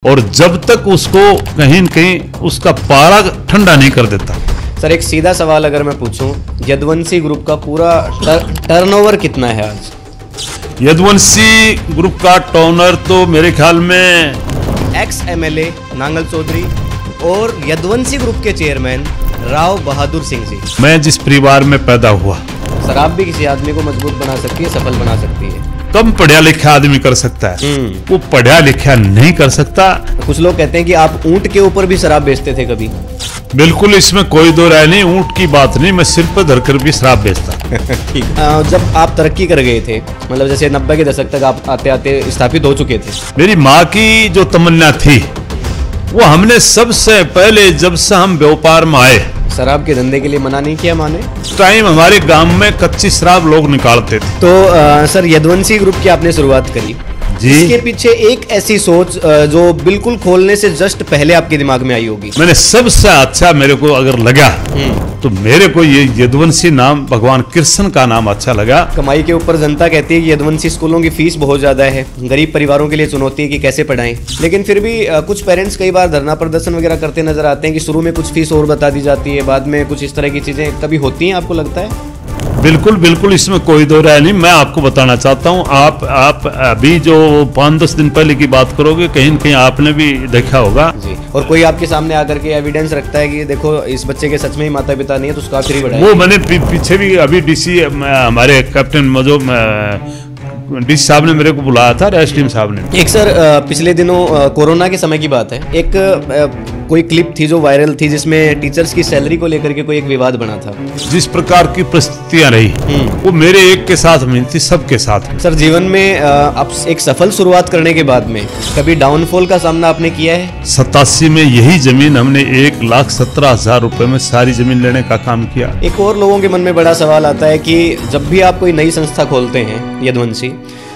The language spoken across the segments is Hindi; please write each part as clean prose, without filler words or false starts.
और जब तक उसको कहीं न कहीं उसका पारा ठंडा नहीं कर देता। सर एक सीधा सवाल अगर मैं पूछूं, यदुवंशी ग्रुप का पूरा टर्नओवर कितना है आज? यदुवंशी ग्रुप का टर्नओवर तो मेरे ख्याल में एक्स एमएलए नांगल चौधरी और यदुवंशी ग्रुप के चेयरमैन राव बहादुर सिंह जी। मैं जिस परिवार में पैदा हुआ, शराब भी किसी आदमी को मजबूत बना सकती है, सफल बना सकती है। कम पढ़ा लिखा आदमी कर सकता है, वो पढ़ा लिखा नहीं कर सकता। कुछ लोग कहते हैं कि आप ऊंट के ऊपर भी शराब बेचते थे कभी। बिल्कुल, इसमें कोई दो राय नहीं, ऊंट की बात नहीं, मैं सिर पर धरकर भी शराब बेचता। ठीक। जब आप तरक्की कर गए थे, मतलब जैसे 90 के दशक तक आप आते आते स्थापित हो चुके थे, मेरी माँ की जो तमन्ना थी वो हमने सबसे पहले जब से हम व्यापार में आए, शराब के धंधे के लिए मना नहीं किया माने। टाइम हमारे गांव में कच्ची शराब लोग निकालते थे। तो सर यदुवंशी ग्रुप की आपने शुरुआत करी जी, इसके पीछे एक ऐसी सोच जो बिल्कुल खोलने से जस्ट पहले आपके दिमाग में आई होगी। मैंने सबसे अच्छा मेरे को अगर लगा तो मेरे को ये यदुवंशी नाम, भगवान कृष्ण का नाम अच्छा लगा। कमाई के ऊपर जनता कहती है कि यदुवंशी स्कूलों की फीस बहुत ज्यादा है, गरीब परिवारों के लिए चुनौती है कि कैसे पढ़ाएं। लेकिन फिर भी कुछ पेरेंट्स कई बार धरना प्रदर्शन वगैरह करते नजर आते हैं कि शुरू में कुछ फीस और बता दी जाती है, बाद में कुछ इस तरह की चीजें कभी होती हैं, आपको लगता है? बिल्कुल बिल्कुल, इसमें कोई दो राय नहीं। मैं आपको बताना चाहता हूँ, आप अभी जो 5-10 दिन पहले की बात करोगे, कहीं न कहीं आपने भी देखा होगा जी। और कोई आपके सामने आकर के एविडेंस रखता है कि देखो इस बच्चे के सच में ही माता पिता नहीं है तो उसका फ्री बढ़ाएं। वो मैंने पीछे भी अभी डीसी हमारे कैप्टन जो डीसी साहब ने मेरे को बुलाया था, रेस्ट टीम साहब ने। एक सर पिछले दिनों कोरोना के समय की बात है, एक कोई क्लिप थी जो वायरल थी जिसमें टीचर्स की सैलरी को लेकर के कोई एक विवाद बना था। जिस प्रकार की परिस्थितियां रही वो मेरे एक के साथ में थी, सबके साथ में। सर जीवन में आप एक सफल शुरुआत करने के बाद में कभी डाउनफॉल का सामना आपने किया है? 87 में यही जमीन हमने 1,17,000 रुपए में सारी जमीन लेने का काम किया। एक और लोगों के मन में बड़ा सवाल आता है कि जब भी आप कोई नई संस्था खोलते हैं यदुवंशी,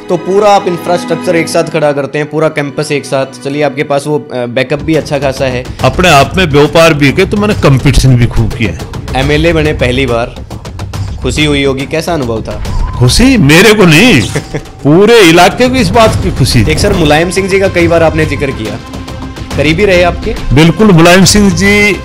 तो पूरा आप इंफ्रास्ट्रक्चर एक साथ खड़ा करते हैं, पूरा कैंपस एक साथ। चलिए आपके पास वो बैकअप भी अच्छा खासा है, अपने आप में व्यापार भी के, तो मैंने कंपटीशन भी खूब किया है। एमएलए बने पहली बार, खुशी हुई होगी, कैसा अनुभव था? खुशी मेरे को नहीं पूरे इलाके को इस बात की खुशी। एक सर मुलायम सिंह जी का कई बार आपने जिक्र किया, करीबी रहे आपके? बिल्कुल, मुलायम सिंह जी,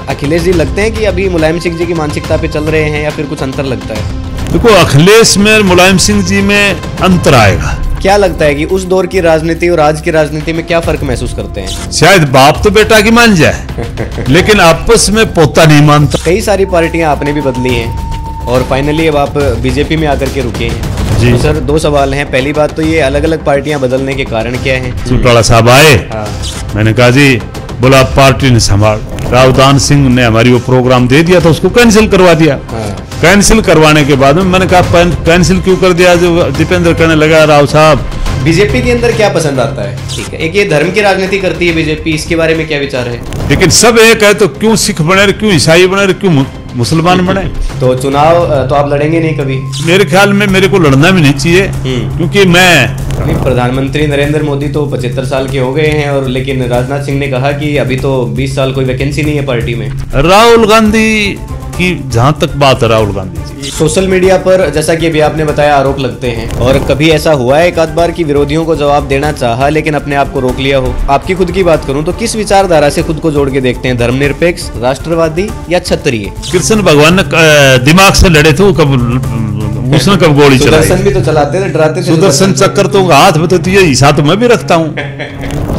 अखिलेश जी लगते हैं कि अभी मुलायम सिंह जी की मानसिकता पे चल रहे हैं या फिर कुछ अंतर लगता है? देखो, अखिलेश में मुलायम सिंह जी में अंतर आएगा। क्या लगता है कि उस दौर की राजनीति और आज की राजनीति में क्या फर्क महसूस करते हैं? शायद बाप तो बेटा की मान जाए लेकिन आपस में पोता नहीं मानता। कई सारी पार्टियां आपने भी बदली हैं और फाइनली अब आप बीजेपी में आकर के रुके हैं जी। तो सर दो सवाल हैं। पहली बात तो ये, अलग अलग पार्टियां बदलने के कारण क्या है? चौटाला साहब आए, मैंने कहा जी बोला पार्टी ने संभाल। रावदान सिंह ने हमारी वो प्रोग्राम दे दिया था, उसको कैंसिल करवा दिया। कैंसिल करवाने के बाद में मैंने कहा कैंसिल क्यों कर दिया? जो दीपेंद्र कहने लगा राव साहब बीजेपी के अंदर क्या पसंद आता है? ठीक है, एक ये धर्म की राजनीति करती है बीजेपी, इसके बारे में क्या विचार है? लेकिन सब एक है, तो क्यों सिख बने, क्यों ईसाई बने, क्यों मुसलमान बने? तो चुनाव तो आप लड़ेंगे नहीं कभी? मेरे ख्याल में मेरे को लड़ना भी नहीं चाहिए, क्योंकि मैं प्रधानमंत्री नरेंद्र मोदी तो 75 साल के हो गए हैं, और लेकिन राजनाथ सिंह ने कहा कि अभी तो 20 साल कोई वैकेंसी नहीं है पार्टी में। राहुल गांधी की जहां तक बात है, राहुल गांधी सोशल मीडिया पर जैसा कि अभी आपने बताया आरोप लगते हैं, और कभी ऐसा हुआ है एक आध बार कि विरोधियों को जवाब देना चाहा लेकिन अपने आप को रोक लिया हो? आपकी खुद की बात करूं तो किस विचारधारा से खुद को जोड़ के देखते हैं, धर्मनिरपेक्ष, राष्ट्रवादी या क्षत्रिय? कृष्ण भगवान ने दिमाग से लड़े थे, वो कब उसने कब गोली चलाई? सुदर्शन भी तो चलाते थे, डराते थे। सुदर्शन चक्कर तो हाथ में तो ये हिस्सा तो मैं भी रखता हूँ।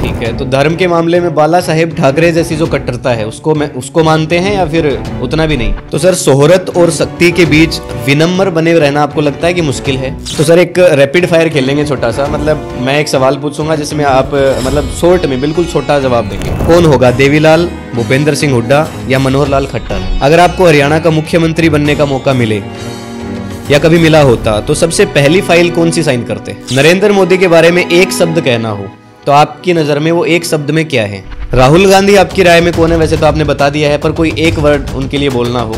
ठीक है, तो धर्म के मामले में बाला साहेब ठाकरे जैसी जो कट्टरता है उसको मानते हैं या फिर उतना भी नहीं? तो सर शोहरत और शक्ति के बीच विनम्र बने रहना आपको लगता है कि मुश्किल है? तो सर एक रैपिड फायर खेलेंगे छोटा सा, मतलब मैं एक सवाल पूछूंगा जिसमें आप मतलब शॉर्ट में बिल्कुल छोटा जवाब देंगे। कौन होगा, देवीलाल, भूपेंद्र सिंह हुड्डा या मनोहर लाल खट्टर? अगर आपको हरियाणा का मुख्यमंत्री बनने का मौका मिले या कभी मिला होता तो सबसे पहली फाइल कौन सी साइन करते? नरेंद्र मोदी के बारे में एक शब्द कहना हो तो आपकी नजर में वो एक शब्द में क्या है? राहुल गांधी आपकी राय में कौन है? वैसे तो आपने बता दिया है, पर कोई एक वर्ड उनके लिए बोलना हो?